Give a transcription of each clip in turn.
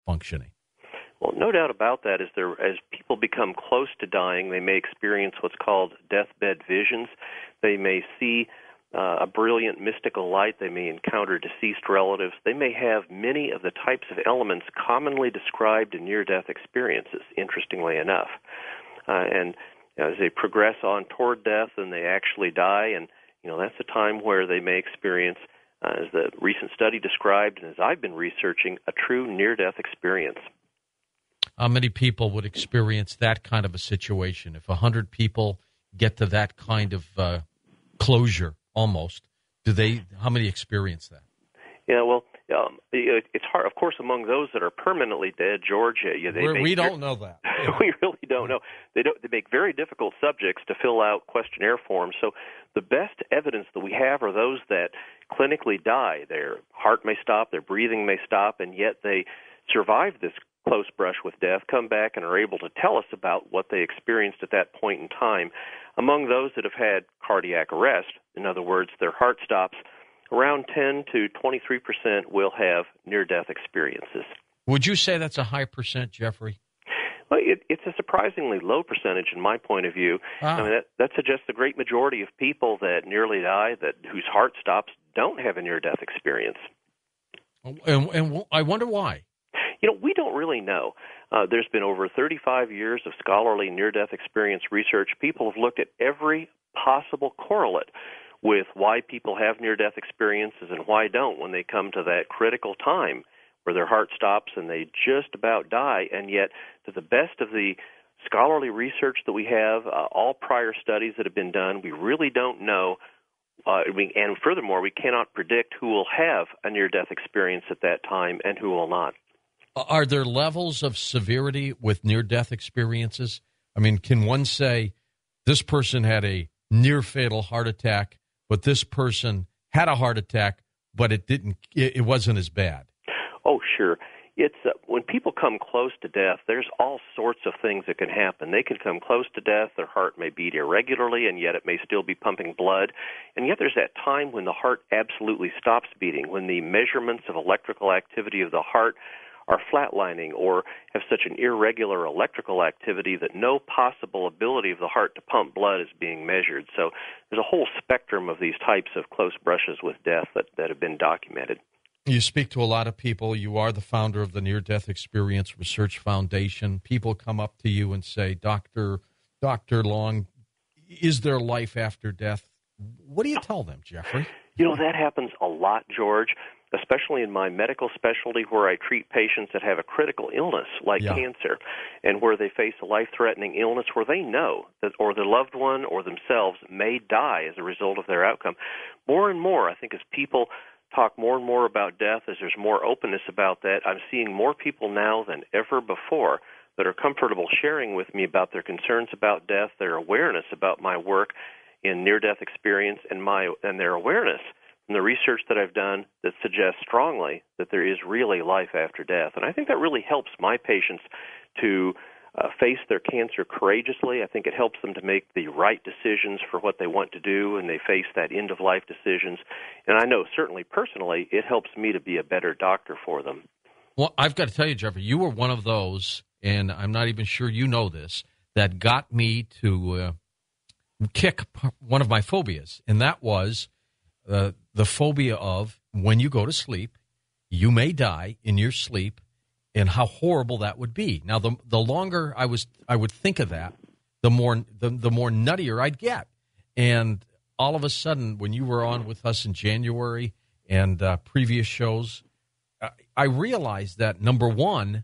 functioning. Well, no doubt about that. As people become close to dying, they may experience what's called deathbed visions. They may see a brilliant mystical light. They may encounter deceased relatives. They may have many of the types of elements commonly described in near-death experiences, interestingly enough. And as they progress on toward death and they actually die, and that's a time where they may experience, as the recent study described and as I've been researching, a true near-death experience. How many people would experience that kind of a situation? If 100 people get to that kind of closure, almost, how many experience that? Yeah, well, it's hard. Of course, among those that are permanently dead, George, we don't know that. We really don't know. They make very difficult subjects to fill out questionnaire forms. So the best evidence that we have are those that clinically die. Their heart may stop, their breathing may stop, and yet they survive this close brush with death, come back and are able to tell us about what they experienced at that point in time. Among those that have had cardiac arrest, in other words, their heart stops, around 10 to 23% will have near-death experiences. Would you say that's a high percent, Jeffrey? Well, it's a surprisingly low percentage in my point of view. I mean, that suggests the great majority of people that nearly die, whose heart stops, don't have a near-death experience. And I wonder why. We don't really know. There's been over 35 years of scholarly near-death experience research. People have looked at every possible correlate with why people have near-death experiences and why don't when they come to that critical time where their heart stops and they just about die. And yet, to the best of the scholarly research that we have, all prior studies that have been done, we really don't know. And furthermore, we cannot predict who will have a near-death experience at that time and who will not. Are there levels of severity with near-death experiences? I mean, can one say this person had a near-fatal heart attack, but this person had a heart attack, but it wasn't as bad? Oh, sure. It's when people come close to death, there's all sorts of things that can happen. They can come close to death, their heart may beat irregularly, and yet it may still be pumping blood. And yet there's that time when the heart absolutely stops beating, when the measurements of electrical activity of the heart are flatlining or have such an irregular electrical activity that no possible ability of the heart to pump blood is being measured. So there's a whole spectrum of these types of close brushes with death that have been documented. You speak to a lot of people. You are the founder of the Near-Death Experience Research Foundation. People come up to you and say, Dr. Long, is there life after death? What do you tell them, Jeffrey? That happens a lot, George, especially in my medical specialty where I treat patients that have a critical illness like cancer and where they face a life-threatening illness where they know that or their loved one or themselves may die as a result of their outcome. More and more, I think, as people talk more and more about death, as there's more openness about that, I'm seeing more people now than ever before that are comfortable sharing with me about their concerns about death, their awareness about my work in near-death experience, and their awareness from the research that I've done that suggests strongly that there is really life after death. And I think that really helps my patients to face their cancer courageously. I think it helps them to make the right decisions for what they want to do, and they face that end-of-life decisions. And I know certainly personally it helps me to be a better doctor for them. Well, I've got to tell you, Jeffrey, you were one of those, and I'm not even sure you know this, that got me to kick one of my phobias, and that was the phobia of when you go to sleep, you may die in your sleep, and how horrible that would be. Now, the longer I would think of that, the more nuttier I'd get. And all of a sudden, when you were on with us in January and previous shows, I realized that, number one,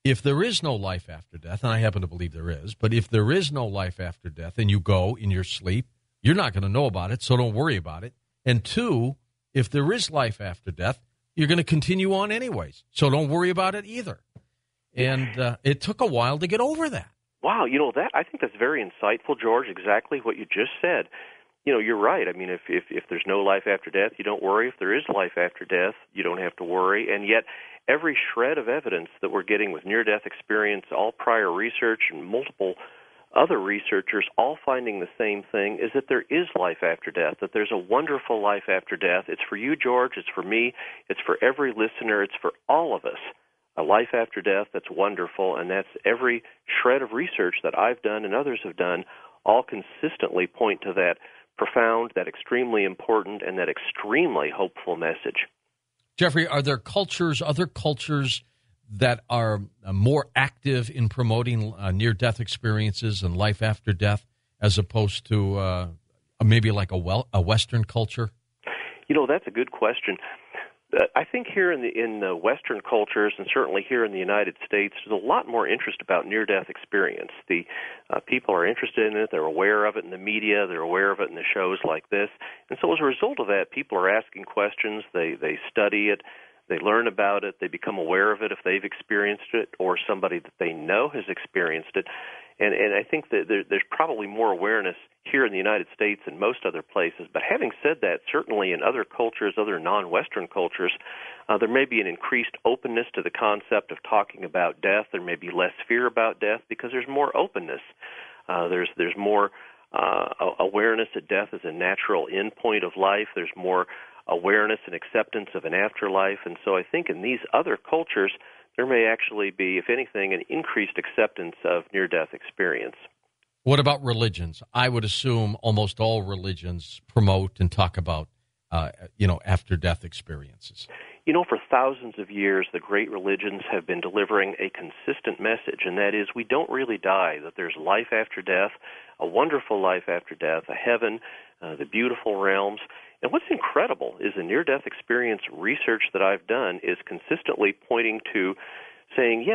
if there is no life after death, and I happen to believe there is, but if there is no life after death and you go in your sleep, you're not going to know about it, so don't worry about it. And two, if there is life after death, you're going to continue on anyways, so don't worry about it either. And it took a while to get over that. Wow, that I think that's very insightful, George, exactly what you just said. You're right. I mean, if there's no life after death, you don't worry. If there is life after death, you don't have to worry. And yet, every shred of evidence that we're getting with near-death experience, all prior research and multiple other researchers all finding the same thing, is that there is life after death, that there's a wonderful life after death. It's for you, George. It's for me. It's for every listener. It's for all of us. a life after death that's wonderful, and that's every shred of research that I've done and others have done all consistently point to that profound, that extremely important, and that extremely hopeful message. Jeffrey, are there other cultures that are more active in promoting near-death experiences and life after death as opposed to maybe like a Western culture? That's a good question. I think here in the Western cultures, and certainly here in the United States, there's a lot more interest about near-death experience. The people are interested in it. They're aware of it in the media. They're aware of it in the shows like this. And so as a result of that, people are asking questions. They study it. They learn about it. They become aware of it if they've experienced it or somebody that they know has experienced it. And I think that there's probably more awareness here in the United States than most other places. But having said that, certainly in other cultures, other non-Western cultures, there may be an increased openness to the concept of talking about death. There may be less fear about death because there's more openness. There's more awareness that death is a natural endpoint of life. There's more awareness and acceptance of an afterlife. And so I think in these other cultures, there may actually be, if anything, an increased acceptance of near-death experience. What about religions? I would assume almost all religions promote and talk about, after-death experiences. For thousands of years, the great religions have been delivering a consistent message, and that is we don't really die, that there's life after death, a wonderful life after death, a heaven, the beautiful realms. And what's incredible is the near-death experience research that I've done is consistently pointing to saying,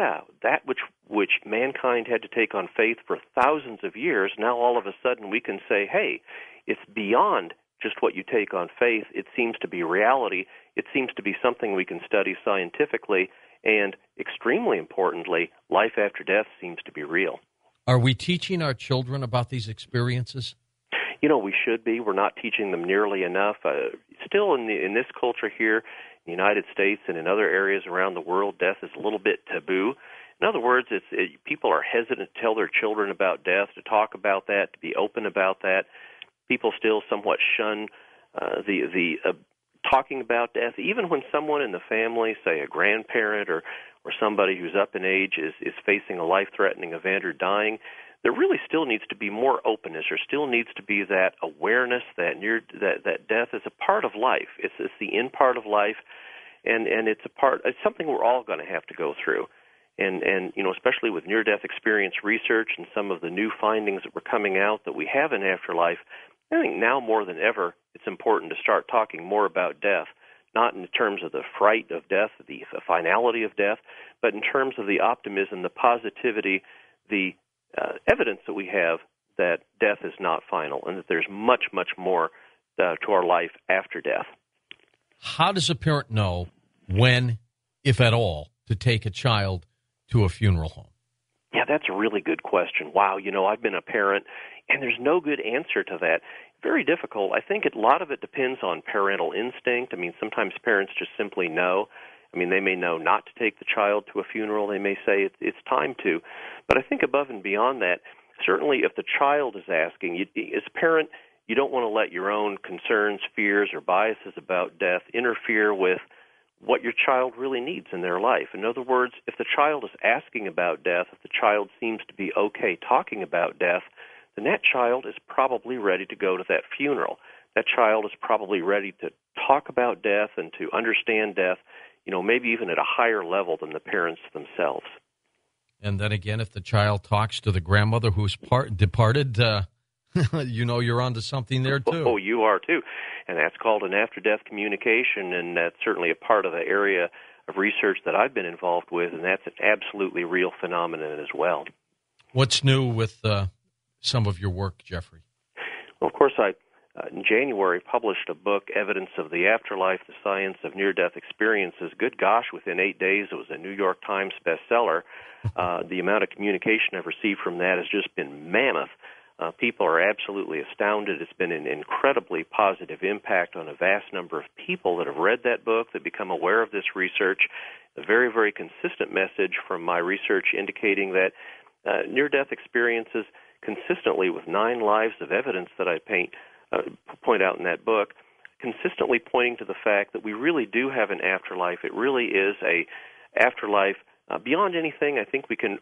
that which mankind had to take on faith for thousands of years, now all of a sudden we can say, hey, it's beyond just what you take on faith. It seems to be reality. It seems to be something we can study scientifically, and extremely importantly, life after death seems to be real. Are we teaching our children about these experiences? We should be. We're not teaching them nearly enough. Still in this culture here, in the United States and in other areas around the world, death is a little bit taboo. In other words, people are hesitant to tell their children about death, to talk about that, to be open about that. People still somewhat shun the talking about death, even when someone in the family, say a grandparent or somebody who's up in age, is facing a life-threatening event or dying. There really still needs to be more openness. There still needs to be that awareness that death is a part of life. It's the end part of life, and it's something we're all going to have to go through. And especially with near-death experience research and some of the new findings that were coming out that we have in afterlife, I think now more than ever it's important to start talking more about death, not in terms of the fright of death, the finality of death, but in terms of the optimism, the positivity, the evidence that we have that death is not final and that there's much, much more to our life after death. How does a parent know when, if at all, to take a child to a funeral home? Yeah, that's a really good question. Wow, I've been a parent, and there's no good answer to that. Very difficult. I think a lot of it depends on parental instinct. Sometimes parents just simply know. They may know not to take the child to a funeral. They may say it's time to. But I think above and beyond that, certainly if the child is asking, as a parent, you don't want to let your own concerns, fears, or biases about death interfere with what your child really needs in their life. In other words, if the child is asking about death, if the child seems to be okay talking about death, then that child is probably ready to go to that funeral. That child is probably ready to talk about death and to understand death, maybe even at a higher level than the parents themselves. And then again, if the child talks to the grandmother who's departed, you're onto something there too. Oh, you are too. And that's called an after-death communication, and that's certainly a part of the area of research that I've been involved with, and that's an absolutely real phenomenon as well. What's new with some of your work, Jeffrey? Well, of course, I in January published a book, Evidence of the Afterlife, the Science of Near-Death Experiences. Good gosh, within 8 days it was a New York Times bestseller. The amount of communication I've received from that has just been mammoth. People are absolutely astounded. It's been an incredibly positive impact on a vast number of people that have read that book, that become aware of this research. A very, very consistent message from my research indicating that near-death experiences consistently with 9 lives of evidence that I point out in that book, consistently pointing to the fact that we really do have an afterlife. It really is a afterlife beyond anything, I think we can